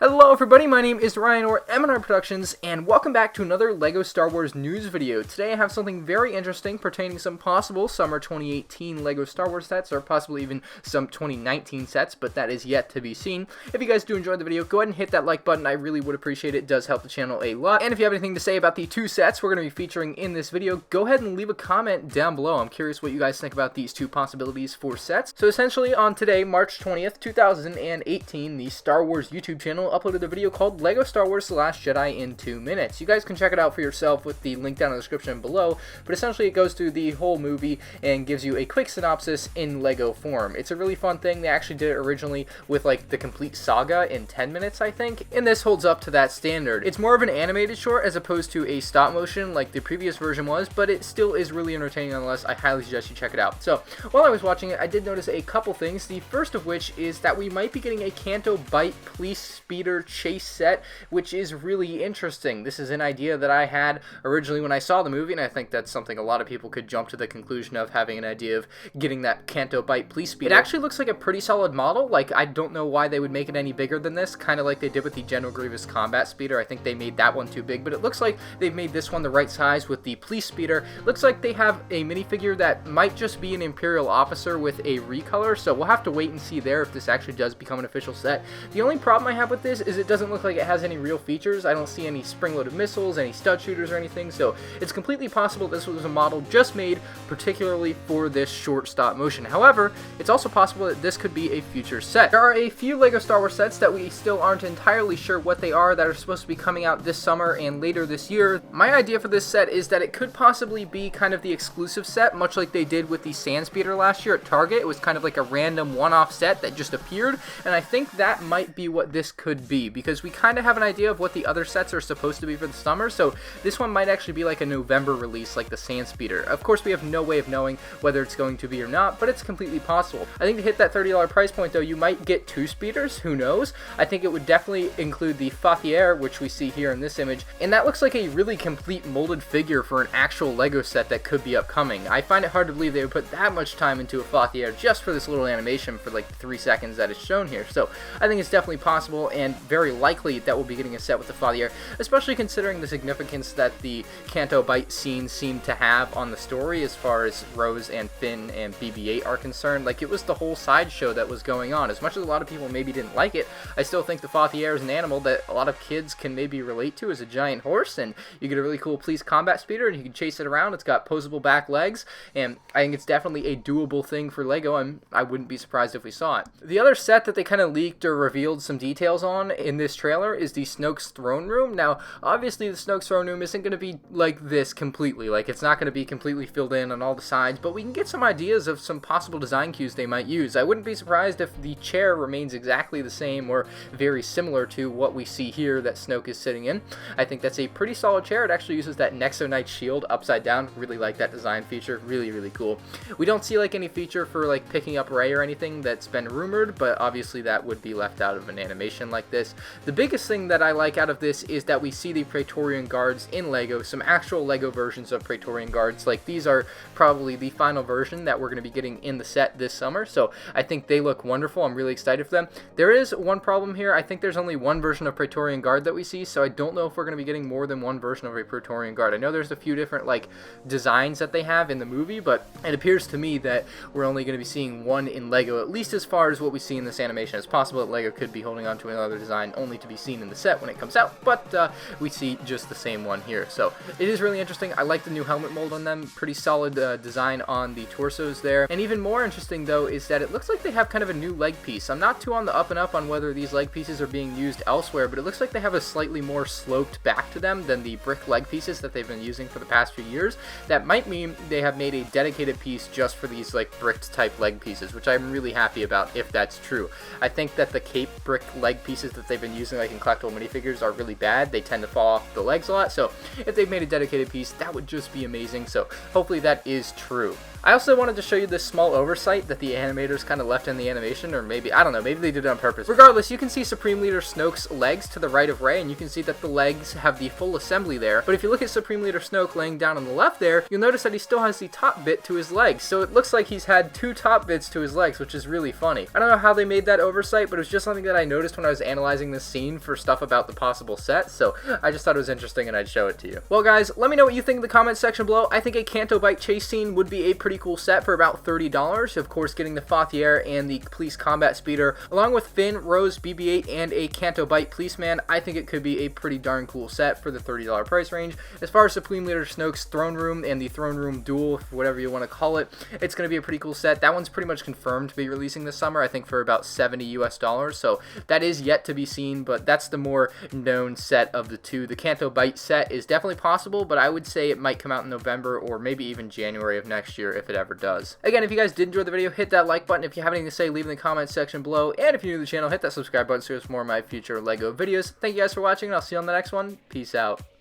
Hello everybody, my name is Ryan or MandRproductions, and welcome back to another LEGO Star Wars news video. Today I have something very interesting pertaining to some possible summer 2018 LEGO Star Wars sets, or possibly even some 2019 sets, but that is yet to be seen. If you guys do enjoy the video, go ahead and hit that like button. I really would appreciate it. It does help the channel a lot. And if you have anything to say about the two sets we're going to be featuring in this video, go ahead and leave a comment down below. I'm curious what you guys think about these two possibilities for sets. So essentially on today, March 20th, 2018, the Star Wars YouTube channel uploaded a video called LEGO Star Wars Jedi in 2 minutes. You guys can check it out for yourself with the link down in the description below, but essentially it goes through the whole movie and gives you a quick synopsis in LEGO form. It's a really fun thing. They actually did it originally with like the complete saga in 10 minutes, I think, and this holds up to that standard. It's more of an animated short as opposed to a stop motion like the previous version was, but it still is really entertaining nonetheless. I highly suggest you check it out. So while I was watching it, I did notice a couple things. The first of which is that we might be getting a Canto Bight Police speeder chase set, which is really interesting. This is an idea that I had originally when I saw the movie, and I think that's something a lot of people could jump to the conclusion of, having an idea of getting that Canto Bight Police speeder. It actually looks like a pretty solid model. Like, I don't know why they would make it any bigger than this, kind of like they did with the General Grievous combat speeder. I think they made that one too big, but it looks like they've made this one the right size with the police speeder. Looks like they have a minifigure that might just be an Imperial officer with a recolor, so we'll have to wait and see there if this actually does become an official set. The only problem I have with this is it doesn't look like it has any real features. I don't see any spring-loaded missiles, any stud shooters or anything, so it's completely possible this was a model just made particularly for this short stop motion. However, it's also possible that this could be a future set. There are a few LEGO Star Wars sets that we still aren't entirely sure what they are that are supposed to be coming out this summer and later this year. My idea for this set is that it could possibly be kind of the exclusive set, much like they did with the Sand Speeder last year at Target. It was kind of like a random one-off set that just appeared, and I think that might be what this could be, because we kind of have an idea of what the other sets are supposed to be for the summer, so this one might actually be like a November release like the Sand Speeder. Of course, we have no way of knowing whether it's going to be or not, but it's completely possible. I think to hit that $30 price point though, you might get two speeders, who knows? I think it would definitely include the Fathier, which we see here in this image, and that looks like a really complete molded figure for an actual LEGO set that could be upcoming. I find it hard to believe they would put that much time into a Fathier just for this little animation for like 3 seconds that is shown here, so I think it's definitely possible and very likely that we'll be getting a set with the Fathier, especially considering the significance that the Canto Bight scenes seem to have on the story as far as Rose and Finn and BB-8 are concerned. Like, it was the whole sideshow that was going on. As much as a lot of people maybe didn't like it, I still think the Fathier is an animal that a lot of kids can maybe relate to as a giant horse, and you get a really cool police combat speeder and you can chase it around. It's got posable back legs, and I think it's definitely a doable thing for LEGO, and I wouldn't be surprised if we saw it. The other set that they kind of leaked or revealed some details on in this trailer is the Snoke's Throne Room. Now, obviously the Snoke's Throne Room isn't going to be like this completely, like it's not going to be completely filled in on all the sides, but we can get some ideas of some possible design cues they might use. I wouldn't be surprised if the chair remains exactly the same or very similar to what we see here that Snoke is sitting in. I think that's a pretty solid chair. It actually uses that Nexo Knight shield upside down. Really like that design feature. Really, really cool. We don't see like any feature for like picking up Rey or anything that's been rumored, but obviously that would be left out of an animation like this. The biggest thing that I like out of this is that we see the Praetorian Guards in LEGO, some actual LEGO versions of Praetorian Guards. Like, these are probably the final version that we're going to be getting in the set this summer, so I think they look wonderful. I'm really excited for them. There is one problem here. I think there's only one version of Praetorian Guard that we see, so I don't know if we're going to be getting more than one version of a Praetorian Guard. I know there's a few different like designs that they have in the movie, but it appears to me that we're only going to be seeing one in LEGO, at least as far as what we see in this animation. It's possible that LEGO could be holding on to another design only to be seen in the set when it comes out, but we see just the same one here. So it is really interesting. I like the new helmet mold on them. Pretty solid design on the torsos there. And even more interesting though is that it looks like they have kind of a new leg piece. I'm not too on the up and up on whether these leg pieces are being used elsewhere, but it looks like they have a slightly more sloped back to them than the brick leg pieces that they've been using for the past few years. That might mean they have made a dedicated piece just for these like bricked type leg pieces, which I'm really happy about if that's true. I think that the cape brick leg pieces that they've been using like in collectible minifigures are really bad. They tend to fall off the legs a lot, so if they've made a dedicated piece, that would just be amazing. So hopefully that is true. I also wanted to show you this small oversight that the animators kind of left in the animation, or maybe, I don't know, maybe they did it on purpose. Regardless, you can see Supreme Leader Snoke's legs to the right of Rey, and you can see that the legs have the full assembly there. But if you look at Supreme Leader Snoke laying down on the left there, you'll notice that he still has the top bit to his legs. So it looks like he's had 2 top bits to his legs, which is really funny. I don't know how they made that oversight, but it was just something that I noticed when I was analyzing this scene for stuff about the possible set, so I just thought it was interesting and I'd show it to you. Well guys, let me know what you think in the comments section below. I think a Canto Bight chase scene would be a pretty cool set for about $30. Of course, getting the Fathier and the Police Combat Speeder, along with Finn, Rose, BB-8, and a Canto Bight Policeman, I think it could be a pretty darn cool set for the $30 price range. As far as Supreme Leader Snoke's Throne Room and the Throne Room Duel, whatever you want to call it, it's going to be a pretty cool set. That one's pretty much confirmed to be releasing this summer, I think for about $70 US, so that is yet to be seen, but that's the more known set of the two. The Canto Bight set is definitely possible, but I would say it might come out in November or maybe even January of next year if it ever does. Again, if you guys did enjoy the video, hit that like button. If you have anything to say, leave in the comments section below, and if you're new to the channel, hit that subscribe button so there's more of my future LEGO videos. Thank you guys for watching, and I'll see you on the next one. Peace out.